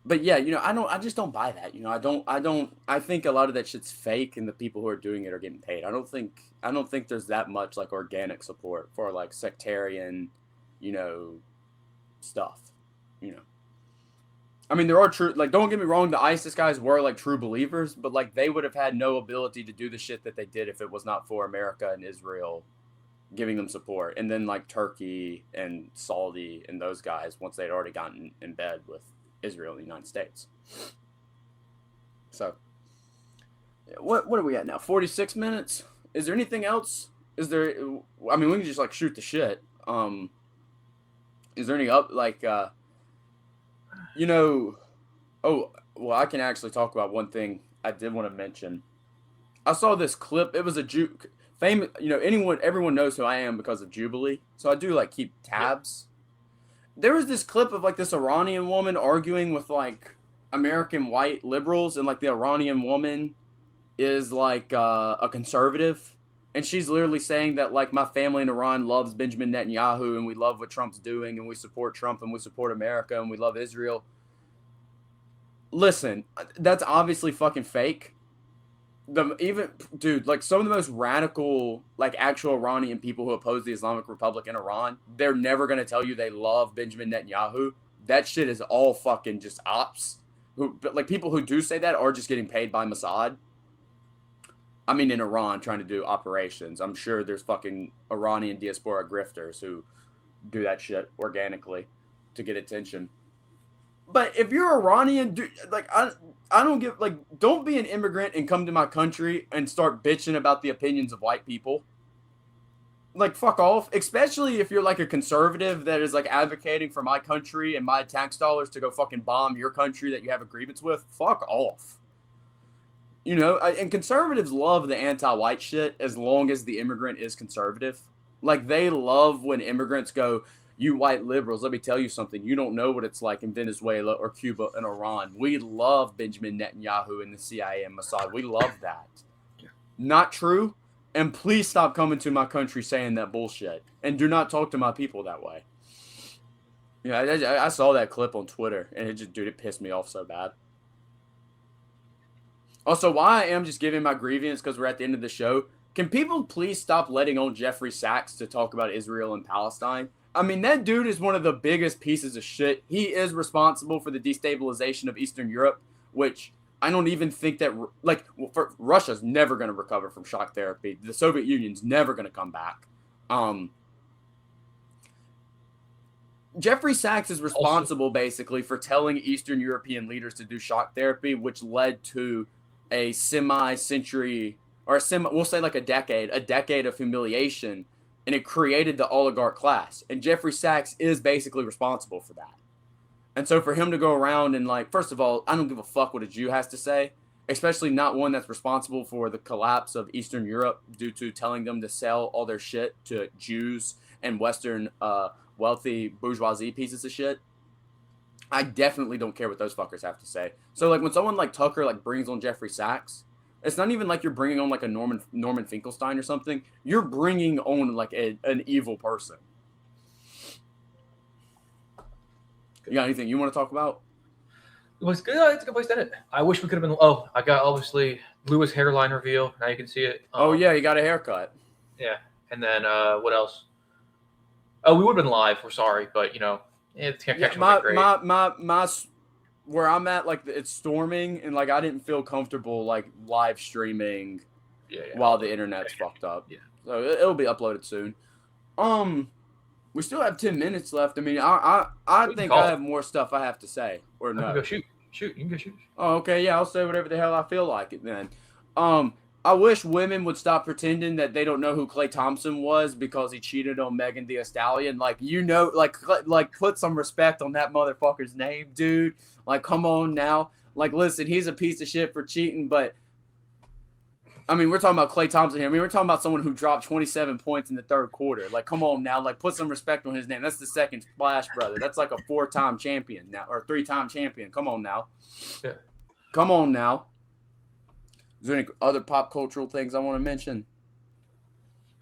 But yeah, you know, I just don't buy that. You know, I think a lot of that shit's fake, and the people who are doing it are getting paid. I don't think there's that much like organic support for like sectarian, you know, stuff. You know, I mean, there are true, like, don't get me wrong, the ISIS guys were like true believers, but like they would have had no ability to do the shit that they did if it was not for America and Israel giving them support, and then like Turkey and Saudi and those guys once they'd already gotten in bed with Israel and the United States. So, what are we at now? 46 minutes? Is there anything else? Is there? I mean, we can just like shoot the shit. Is there any you know? Oh, well, I can actually talk about one thing I did want to mention. I saw this clip. It was a famous. You know, everyone knows who I am because of Jubilee. So I do like keep tabs. There was this clip of like this Iranian woman arguing with like American white liberals, and like the Iranian woman is like a conservative, and she's literally saying that like my family in Iran loves Benjamin Netanyahu, and we love what Trump's doing, and we support Trump, and we support America, and we love Israel. Listen, that's obviously fucking fake. Dude, like some of the most radical, like actual Iranian people who oppose the Islamic Republic in Iran, they're never gonna tell you they love Benjamin Netanyahu. That shit is all fucking just ops. But like people who do say that are just getting paid by Mossad. I mean, in Iran, trying to do operations. I'm sure there's fucking Iranian diaspora grifters who do that shit organically to get attention. But if you're Iranian, dude, like I don't give like don't be an immigrant and come to my country and start bitching about the opinions of white people. Like fuck off, especially if you're like a conservative that is like advocating for my country and my tax dollars to go fucking bomb your country that you have a grievance with. Fuck off. You know, and conservatives love the anti-white shit as long as the immigrant is conservative. Like they love when immigrants go, you white liberals, let me tell you something. You don't know what it's like in Venezuela or Cuba and Iran. We love Benjamin Netanyahu and the CIA and Mossad. We love that. Yeah. Not true. And please stop coming to my country saying that bullshit. And do not talk to my people that way. Yeah, I saw that clip on Twitter, and it pissed me off so bad. Also, why I am just giving my grievance because we're at the end of the show. Can people please stop letting on Jeffrey Sachs to talk about Israel and Palestine? I mean, that dude is one of the biggest pieces of shit. He is responsible for the destabilization of Eastern Europe, which I don't even think that, like, Russia's never going to recover from shock therapy. The Soviet Union's never going to come back. Jeffrey Sachs is responsible, basically, for telling Eastern European leaders to do shock therapy, which led to a semi-century, or we'll say like a decade of humiliation, and it created the oligarch class. And Jeffrey Sachs is basically responsible for that. And so for him to go around and like, first of all, I don't give a fuck what a Jew has to say, especially not one that's responsible for the collapse of Eastern Europe due to telling them to sell all their shit to Jews and Western wealthy bourgeoisie pieces of shit. I definitely don't care what those fuckers have to say. So like when someone like Tucker like brings on Jeffrey Sachs, it's not even like you're bringing on like a Norman Finkelstein or something. You're bringing on like an evil person. You got anything you want to talk about? It was good. It's a good place to end it. I wish we could have been. Oh, I got obviously Lewis hairline reveal. Now you can see it. Oh yeah, you got a haircut. Yeah, and then what else? Oh, we would have been live. We're sorry, but you know, it's great. My where I'm at, like it's storming, and like I didn't feel comfortable like live streaming while the internet's fucked up. Yeah. So it'll be uploaded soon. We still have 10 minutes left. I mean, I think I have more stuff I have to say. Or no? Go shoot. You can go shoot. Oh, okay. Yeah, I'll say whatever the hell I feel like it then. I wish women would stop pretending that they don't know who Klay Thompson was because he cheated on Megan Thee Stallion. Like, like put some respect on that motherfucker's name, dude. Like, come on now. Like, listen, he's a piece of shit for cheating, but I mean, we're talking about Klay Thompson here. I mean, we're talking about someone who dropped 27 points in the third quarter. Like, come on now. Like, put some respect on his name. That's the second Splash brother. That's like a 4-time champion now, or 3-time champion. Come on now. Yeah. Come on now. Is there any other pop cultural things I want to mention?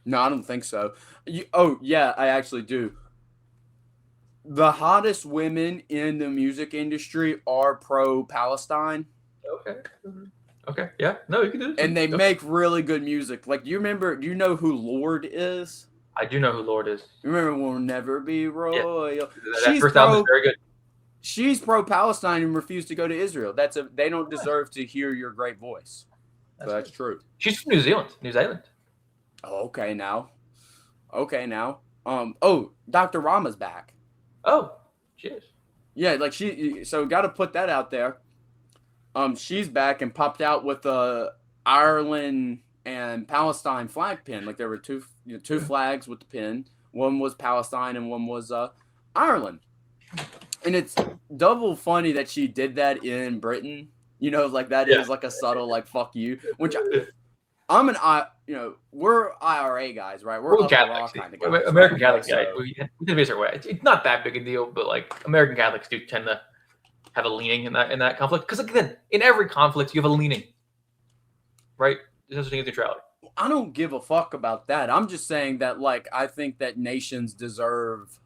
No, I don't think so. Yeah, I actually do. The hottest women in the music industry are pro-Palestine. Okay. Okay. Yeah. No, you can do this. And they make really good music. Like, do you know who Lorde is? I do know who Lorde is. You remember We'll Never Be Royal? Yeah. That first album is very good. She's pro-Palestine and refused to go to Israel. They don't deserve to hear your great voice. That's true. She's from New Zealand. Oh, okay now. Dr. Rama's back. Oh, she is. Yeah, like so got to put that out there. She's back and popped out with a Ireland and Palestine flag pin. Like there were two flags with the pin. One was Palestine and one was Ireland. And it's double funny that she did that in Britain. You know, like that is like a subtle like fuck you. Which we're IRA guys, right? We're Catholics, kind of guys. American Catholics, we tend to be a certain way. It's not that big a deal, but like American Catholics do tend to have a leaning in that conflict. Because again, in every conflict, you have a leaning, right? There's no such thing as neutrality. I don't give a fuck about that. I'm just saying that, like, I think that nations deserve,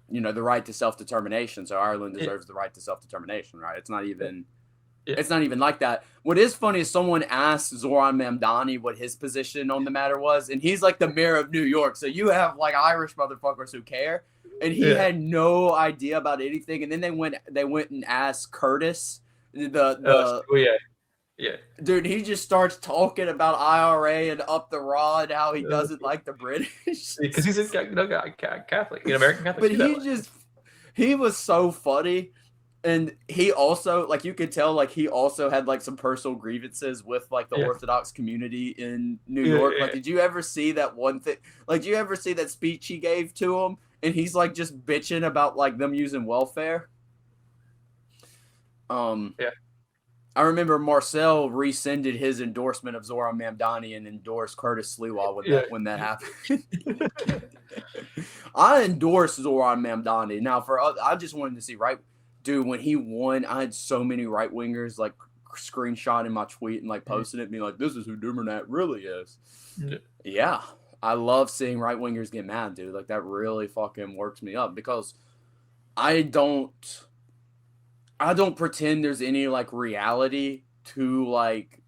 the right to self-determination. So Ireland deserves the right to self-determination, right? It's not even. Yeah. It's not even like that. What is funny is someone asked Zoran Mamdani what his position on the matter was, and he's like the mayor of New York. So you have like Irish motherfuckers who care, and he had no idea about anything. And then they went and asked Curtis, dude. He just starts talking about IRA and up the raw and how he doesn't like the British because he's a Catholic, American Catholic. But he was so funny. And he also, like, you could tell, like, he also had, like, some personal grievances with, like, the Orthodox community in New York. Like, did you ever see that one thing? Like, did you ever see that speech he gave to him? And he's, like, just bitching about, like, them using welfare. I remember Marcel rescinded his endorsement of Zoran Mamdani and endorsed Curtis Sliwa when that happened. I endorsed Zoran Mamdani. Now, I just wanted to see, right? Dude, when he won, I had so many right wingers like screenshotting my tweet and like posting it, being like, "This is who Dummernat really is." Yeah, I love seeing right wingers get mad, dude. Like that really fucking works me up because I don't pretend there's any like reality to like,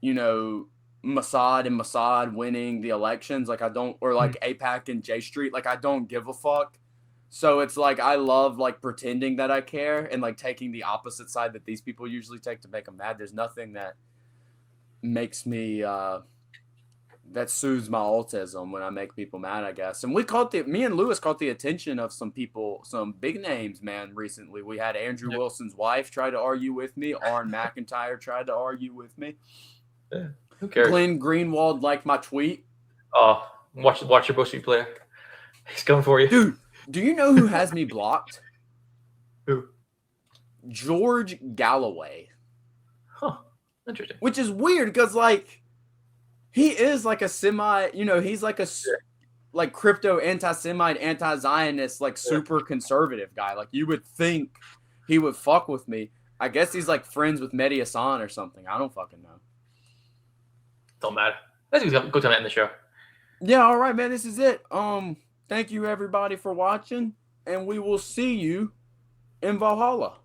Mossad and Mossad winning the elections. Like I don't, or like AIPAC and J Street. Like I don't give a fuck. So it's like I love like pretending that I care and like taking the opposite side that these people usually take to make them mad. There's nothing that makes me that soothes my autism when I make people mad, I guess. And me and Lewis caught the attention of some people, some big names, man, recently. We had Andrew Wilson's wife try to argue with me. Aaron McIntyre tried to argue with me. Yeah, who cares? Glenn Greenwald liked my tweet. Oh, watch your BuzzFeed player. He's coming for you. Dude. Do you know who has me blocked? Who? George Galloway. Huh. Interesting. Which is weird because, like, he is like a he's like a like crypto anti-Semite, anti-Zionist, like super conservative guy. Like, you would think he would fuck with me. I guess he's like friends with Mehdi Hassan or something. I don't fucking know. Don't matter. Let's go time to end the show. Yeah, all right, man. This is it. Thank you, everybody, for watching, and we will see you in Valhalla.